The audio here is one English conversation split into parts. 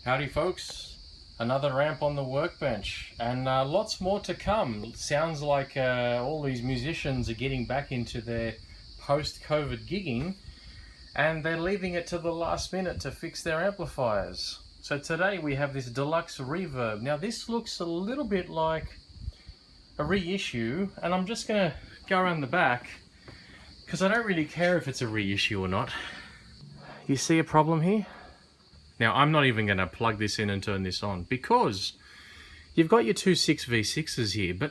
Howdy folks, another amp on the workbench and lots more to come. Sounds like all these musicians are getting back into their post-COVID gigging and they're leaving it to the last minute to fix their amplifiers. So today we have this Deluxe Reverb. Now this looks a little bit like a reissue, and I'm just going to go around the back because I don't really care if it's a reissue or not. You see a problem here? Now, I'm not even going to plug this in and turn this on because you've got your two 6v6s here, but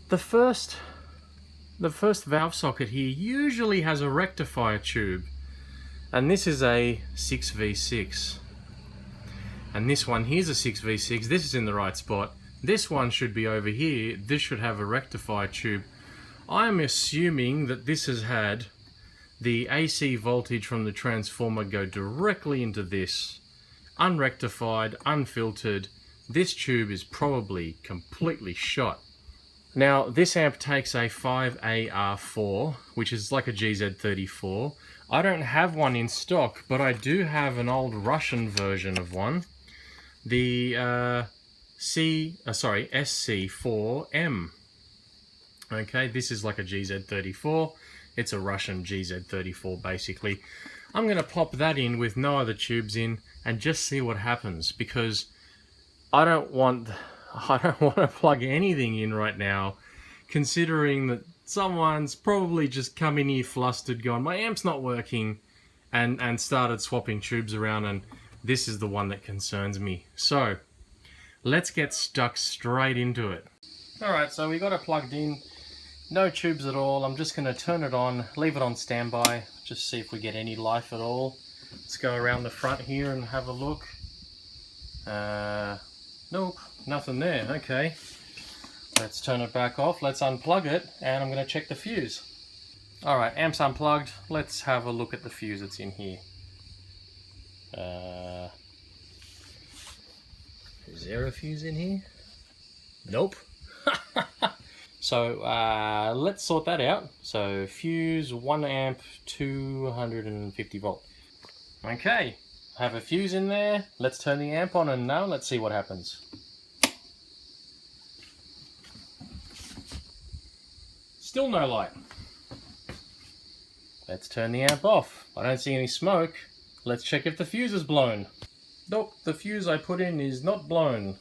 the first valve socket here usually has a rectifier tube, and this is a 6v6. And this one here's a 6v6. This is in the right spot. This one should be over here. This should have a rectifier tube. I'm assuming that this has had the AC voltage from the transformer go directly into this, unrectified, unfiltered. This tube is probably completely shot. Now this amp takes a 5AR4, which is like a GZ34. I don't have one in stock, but I do have an old Russian version of one, the SC4M. Okay, this is like a GZ34. It's a Russian GZ34 basically. I'm going to pop that in with no other tubes in and just see what happens, because I don't want to plug anything in right now, considering that someone's probably just come in here flustered, gone, my amp's not working, and started swapping tubes around, and this is the one that concerns me. So let's get stuck straight into it. Alright, so we got it plugged in. No tubes at all. I'm just going to turn it on, leave it on standby, just see if we get any life at all. Let's go around the front here and have a look. Nope, nothing there. Okay, let's turn it back off, let's unplug it, and I'm going to check the fuse. Alright, amp's unplugged. Let's have a look at the fuse that's in here. Is there a fuse in here? Nope. So let's sort that out. So fuse 1 amp 250 volt. Okay, I have a fuse in there. Let's turn the amp on and now let's see what happens. Still no light. Let's turn the amp off. I don't see any smoke. Let's check if the fuse is blown. Nope, the fuse I put in is not blown.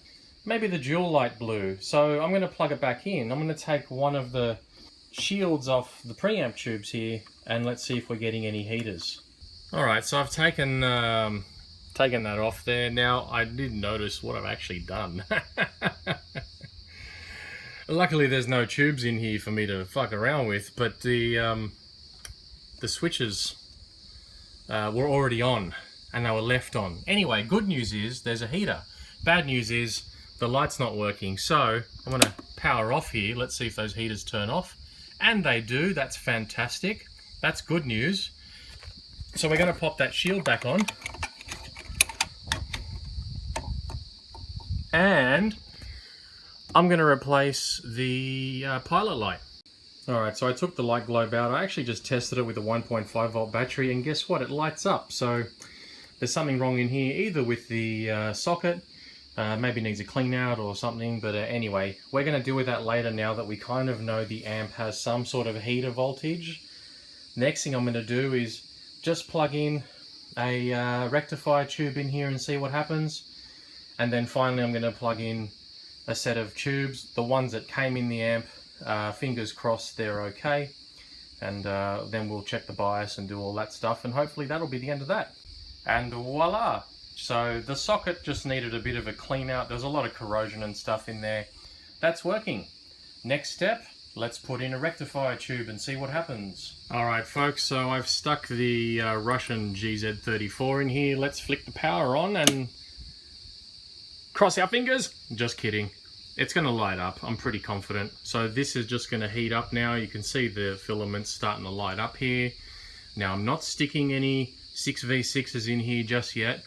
Maybe the dual light blew, so I'm going to plug it back in. I'm going to take one of the shields off the preamp tubes here, and let's see if we're getting any heaters. Alright, so I've taken that off there. Now, I didn't notice what I've actually done. Luckily there's no tubes in here for me to fuck around with, but the switches were already on, and they were left on. Anyway, good news is there's a heater. Bad news is the light's not working, so I'm going to power off here. Let's see if those heaters turn off. And they do. That's fantastic. That's good news. So we're going to pop that shield back on. And I'm going to replace the pilot light. Alright, so I took the light globe out. I actually just tested it with a 1.5 volt battery, and guess what? It lights up. So there's something wrong in here, either with the socket, maybe needs a clean out or something, but anyway, we're going to deal with that later now that we kind of know the amp has some sort of heater voltage. Next thing I'm going to do is just plug in a rectifier tube in here and see what happens. And then finally I'm going to plug in a set of tubes, the ones that came in the amp. Fingers crossed they're okay. And then we'll check the bias and do all that stuff, and hopefully that'll be the end of that. And voila! So the socket just needed a bit of a clean out. There's a lot of corrosion and stuff in there. That's working. Next step, let's put in a rectifier tube and see what happens. Alright folks, so I've stuck the Russian GZ34 in here. Let's flick the power on and cross our fingers. Just kidding. It's going to light up, I'm pretty confident. So this is just going to heat up now. You can see the filaments starting to light up here. Now I'm not sticking any 6v6s in here just yet.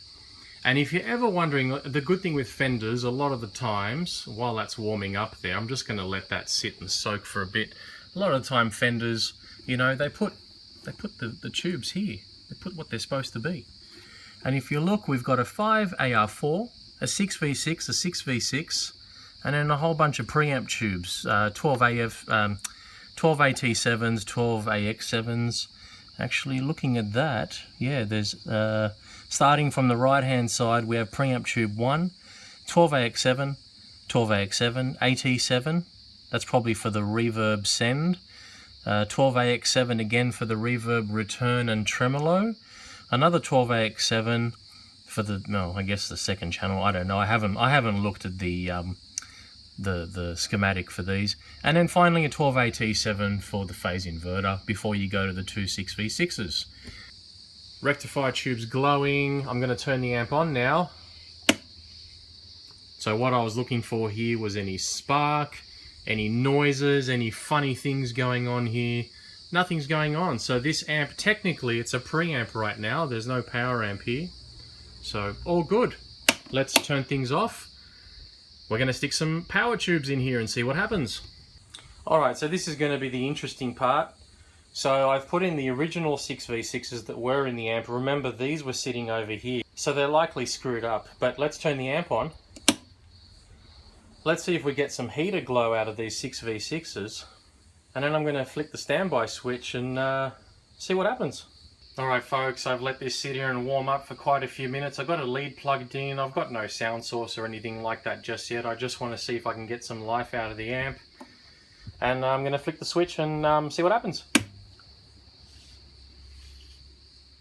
And if you're ever wondering, the good thing with Fenders, a lot of the times, while that's warming up there, I'm just going to let that sit and soak for a bit. A lot of the time Fenders, you know, they put the tubes here. They put what they're supposed to be. And if you look, we've got a 5 AR4, a 6V6, a 6V6, and then a whole bunch of preamp tubes, 12 AT7s, 12 AX7s. Actually, looking at that, yeah, there's, starting from the right-hand side, we have preamp tube 1, 12 AX7, 12 AX7, AT7, that's probably for the reverb send, 12 AX7 again for the reverb return and tremolo, another 12 AX7 for the, no, I guess the second channel, I don't know, I haven't looked at the schematic for these, and then finally a 12 AT7 for the phase inverter before you go to the two 6V6s. Rectifier tube's glowing. I'm going to turn the amp on now. So what I was looking for here was any spark, any noises, any funny things going on here. Nothing's going on. So this amp, technically it's a preamp right now. There's no power amp here. So all good. Let's turn things off. We're going to stick some power tubes in here and see what happens. Alright, so this is going to be the interesting part. So I've put in the original 6V6s that were in the amp. Remember, these were sitting over here, so they're likely screwed up. But let's turn the amp on. Let's see if we get some heater glow out of these 6V6s. And then I'm going to flick the standby switch and see what happens. Alright folks, I've let this sit here and warm up for quite a few minutes. I've got a lead plugged in. I've got no sound source or anything like that just yet. I just want to see if I can get some life out of the amp. And I'm going to flick the switch and see what happens.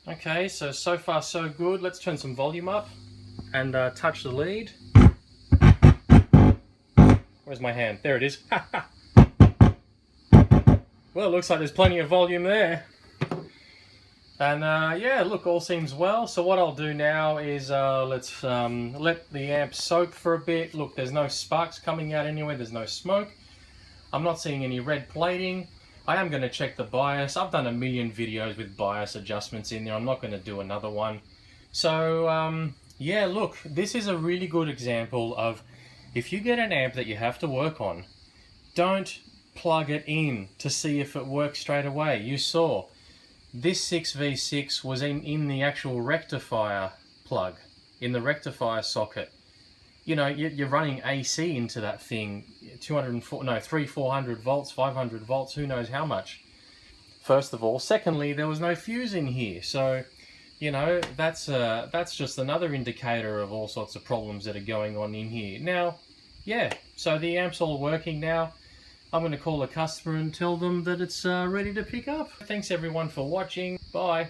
Okay, so far so good. Let's turn some volume up and touch the lead. Where's my hand? There it is. Well, it looks like there's plenty of volume there. And yeah, look, all seems well. So what I'll do now is let's let the amp soak for a bit. Look, there's no sparks coming out anywhere. There's no smoke. I'm not seeing any red plating. I am going to check the bias. I've done a million videos with bias adjustments in there. I'm not going to do another one. So yeah, look, this is a really good example of if you get an amp that you have to work on, don't plug it in to see if it works straight away. You saw this 6V6 was in the actual rectifier plug, in the rectifier socket. You know, you're running AC into that thing, 400 volts, 500 volts, who knows how much. First of all. Secondly, there was no fuse in here. So, you know, that's just another indicator of all sorts of problems that are going on in here. Now, yeah, so the amp's all working now. I'm going to call the customer and tell them that it's ready to pick up. Thanks everyone for watching. Bye.